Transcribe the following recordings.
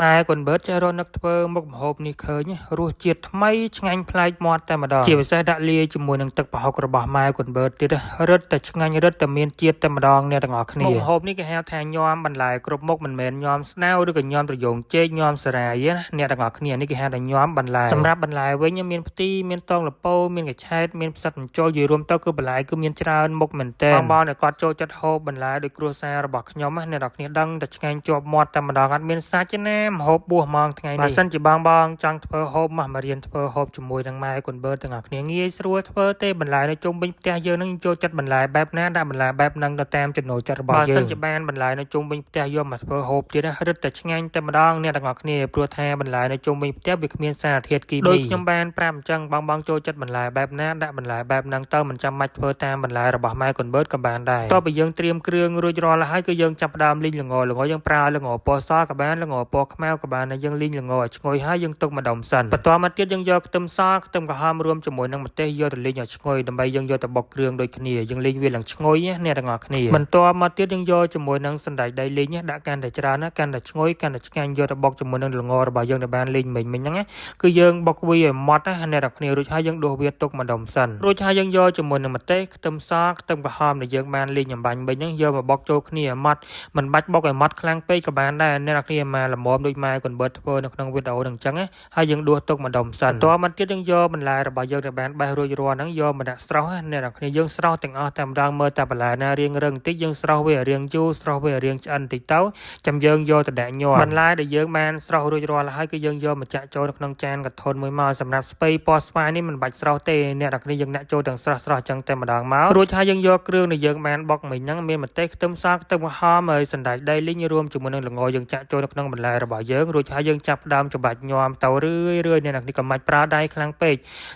ម៉ែកូនបឺតចេះរកនឹកធ្វើមុខម្ហូបនេះឃើញរសជាតិថ្មីឆ្ងាញ់ប្លែកមាត់តែម្ដងជាពិសេសដាក់លាយជាមួយនឹងទឹកប្រហុករបស់ម៉ែកូនបឺតទៀតរឹតតែឆ្ងាញ់រឹតតែមានជាតិតែម្ដងអ្នកទាំងអស់គ្នាមុខម្ហូបនេះគេហៅថាញ័របន្លែគ្រប់មុខមិនមែនញ័រស្នោឬក៏ញ័រត្រយូងចេកញ័រសារាយណាអ្នកទាំងអស់គ្នានេះគេហៅថាញ័របន្លែសម្រាប់បន្លែវិញមានផ្ទីមានតងលពោមានកញ្ឆែតមានផ្សិតបញ្ចូលយីរួមទៅគឺបន្លែគឺមានច្រើនមុខមែនទែនបងៗគាត់ចូលចិត្តហូបបន្លែដោយគ្រួសាររបស់ខ្ញុំអ្នកទាំងអស់គ្នាដឹងតែឆ្ងាញ់ជាប់មាត់តែម្ដងអត់មានសាច់ទេណាម្ហូបបួសហ្មងថ្ងៃនេះបើសិនជាបងចង់ធ្វើហូបមករៀនធ្វើហូបជាមួយនឹងម៉ែកូនបឺតទាំងអស់គ្នាងាយស្រួលធ្វើទេបន្លែនៅជុំវិញផ្ទះយើងនឹងចូលចិត្តបន្លែបែបណាដាក់បន្លែបែបហ្នឹងទៅតាមចំណូលចិត្តរបស់យើងបើសិនជាបានបន្លែនៅជុំវិញផ្ទះយកមកធ្វើហូបទៀតរឹតតែឆ្ងាញ់តែម្ដងអ្នកទាំងអស់គ្នាព្រោះថាបន្លែនៅជុំវិញផ្ទះវាគ្មានសារធាតុគីមីដូចខ្ញុំបានប្រាប់អញ្ចឹងបងចូលចិត្តបន្លែបែបណាដាក់បន្លែបែបហ្នឹងទៅមិនចាំបាច់ធ្វើតាមបន្លែរបស់ម៉ែកូនបឺតក៏បានដែរតោះបើយើងត្រៀមគ្រឿងរួចរាល់ហើយគឺយើងចាប់ផ្ដើមលីងល្ងយើងប្រើល្ងពណ៌សក៏បានល្ងពណ៌ខ្មៅក៏បានហើយយើងលីងល្ងឲ្យឈ្ងុយហើយយើងទុកម្ដុំសិនបន្តមកទៀតយើងយកខ្ទឹមសខ្ទឹមក្រហមរួមជាមួយនឹងម្ទេសយកទៅលីងឲ្យឈ្ងុយដើម្បីយើងយកទៅបុកគ្រឿងដូចគ្នាយើងលីងវាឡើងឈ្ងុយអ្នកទាំងអស់គ្នាបន្តមកទៀតយើងយកជាមួយនឹងសណ្តែកដីលីងដាក់កាន់តែច្រើនកាន់តែឈ្ងុយកាន់តែឆ្ងាញ់យកទៅបុកជាមួយនឹងល្ងរបស់យើងដែលបានលីងមិញហ្នឹងគឺយើងបុកវាឲ្យម៉ត់អ្នកទាំងគ្នារួចហើយយើងដួសវាទុកម្ដុំសិនរួចហើយយើងយកជាមួយនឹងម្ទេសខ្ទឹមសខ្ទឹមក្រហមដែលយើងបានលីងអំបាញ់មិញហ្នឹងយកមកបុកចូលគ្នាឲ្យម៉ត់មិនបាច់បុកឲ្យម៉ត់ខ្លាំងពេកក៏បានដែរអ្នកទាំងគ្នាមកល្មមដូចម៉ែកូនបឺតធ្វើនៅក្នុងវីដេអូហ្នឹងអញ្ចឹងហើយយើងដួសទុកម្ដុំសិនបន្តមកទៀតយើងយកបន្លែរបស់យើងដែលបានបេះរួចរាល់ហ្នឹងយកមកដាក់ស្រុះអ្នកទាំងគ្នាយើងស្រុះទាំងអស់តែម្ដងមើលតែបន្លែណារៀងរឹងបន្តិចយើងស្រុះវារៀងយូរស្រុះវារៀងឆ្អិនបន្តិចទៅចាំយើងយកទៅដាក់ញ័របន្លែដែលយើងបានស្រុះរួចរាល់ហើយគឺយើងយកមកចាក់ចូលនៅក្នុងចានកន្ធុនមួយមកសម្រាប់ស្ពៃពណ៌ស្វាយនេះមិនបាច់ស្រុះទេអ្នកទាំងគ្នាយើងដាក់ចូលទាំងស្រស់អញ្ចឹងតែម្ដងមករួចហើយយើងយកគ្រឿងដែលយើងបានបុកមិញហ្នឹងមានម្ទេសខ្ទឹមសខ្ទឹមក្រហមហើយសណ្តែកដីលីងរួមជាមួយនឹងល្ងយើងចាក់ចូលនៅក្នុងបន្លែរបស់យើងរួចហើយយើងចាប់ផ្ដើមច្បាច់ញ័រទៅរឿយអ្នកទាំងគ្នាកុំបាច់ប្រើដៃខ្លាំងពេក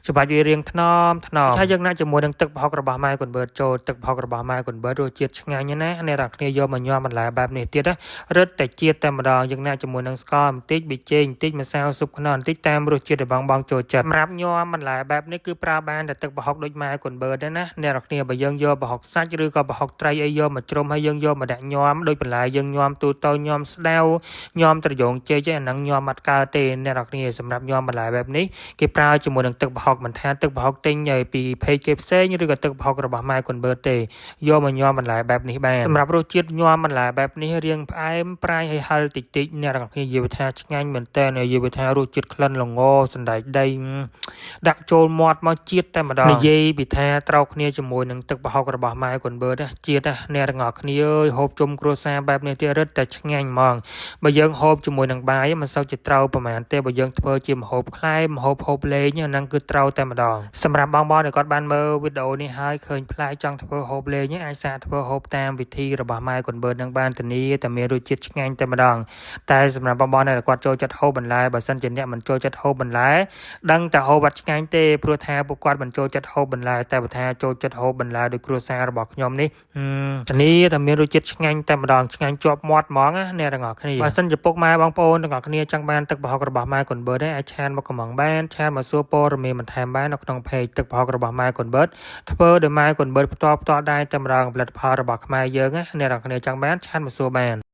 ច្បាច់វារៀងថ្នមហើយយើងដាក់ជាមួយនឹងទឹកប្រហុករបស់ម៉ែកូនបឺតចូលទឹកប្រហុករបស់ម៉ែកូនបឺតរសជាតិឆ្ងាញ់ណាអ្នកទាំងគ្នាយកមកញ័របន្លែបែបនេះទៀតរឹតតែជាតិតែម្ដងយើងដាក់ជាមួយនឹងស្ករបន្តិចប៊ីចេងបន្តិចម្សៅស៊ុបខ្នុរបន្តិចតាមរសជាតិដែលបងចូលចិត្តសម្រាប់ញ័របន្លែបែបនេះគឺប្រើបានតែទឹកប្រហុកដូចម៉ែកូនបឺតដែរណាអ្នកទាំងគ្នាបើយើងយកប្រហុកសាច់ឬក៏ប្រហុកត្រីអីយកមកជ្រុំហើយយើងយកមកដាក់ញ័រដូចបន្លែយើងញ័រទូទៅញ័រស្ដៅញ័រត្រយូងចេកអាហ្នឹងញ័រអត់កើតទេអ្នកទាំងគ្នាសម្រាប់ញ័របន្លែបែបនេះគេប្រើជាមួយនឹងទឹកប្រហុកមិនថាទឹកប្រហុកទិញពីភេកគេផ្សេងឬក៏ទឹកប្រហុករបស់ម៉ែកូនបឺតទេយកមកញ័របន្លែបែបនេះបានសម្រាប់រសជាតិញ័របន្លែបែបនេះរៀងផ្អែមប្រៃហើយហឹរតិចអ្នកទាំងគ្នានិយាយថាឆ្ងាញ់មែនតើនិយាយថារសជាតិក្លិនល្ងសណ្តែកដីដាក់ចូលមាត់មកជាតិតែម្ដងនិយាយពីថាត្រូវគ្នាជាមួយនឹងទឹកប្រហុករបស់ម៉ែកូនបឺតជាតិអ្នកទាំងគ្នាអើយហូបជុំគ្រួសារបែបនេះទៀតរឹតតែឆ្ងាញ់ហ្មងបើយើងហូបជាមួយនឹងបាយមិនសូវជាត្រូវប្រហែលទេបើយើងធ្វើជាម្ហូបខ្លែមម្ហូបហូបលេងហ្នឹងគឺត្រូវតែម្ដងសម្រាប់បងដែលគាត់បានមើលវីដេអូនេះហើយឃើញប្លែកចង់ធ្វើហូបលេងអាចសាកធ្វើហូបតាមវិធីរបស់ម៉ែកូនបឺតនឹងបានធានាតែមានរសជាតិឆ្ងាញ់តែម្ដងតែសម្រាប់បងដែលគាត់ចូលចិត្តហូបបន្លែបើសិនជាអ្នកមិនចូលចិត្តហូបបន្លែដឹងតែហូបអត់ឆ្ងាញ់ទេព្រោះថាពួកគាត់មិនចូលចិត្តហូបបន្លែតែបើថាចូលចិត្តហូបបន្លែដោយគ្រួសាររបស់ខ្ញុំនេះធានាតែមានរសជាតិឆ្ងាញ់តែម្ដងឆ្ងាញ់ជាប់មាត់ហ្មងណាអ្នកទាំងអស់គ្នាបើសិនជាពុកម៉ែបងប្អូនទាំងអស់គ្នាចង់បានទឹកប្រហុករបស់ម៉ែកូនបឺតអាចឆានមកកំងបានឆានមកសួរព័ត៌មានបន្ថែមបាននៅក្នុងเพจទឹកប្រហុករបស់ម៉ែកូនបឺតធ្វើដោយម៉ែកូនបឺតផ្ទាល់ដែរតែម្ដងផលិតផលរបស់ខ្មែរយើងអ្នកទាំងគ្នាចង់បានឆានមកសួរបាន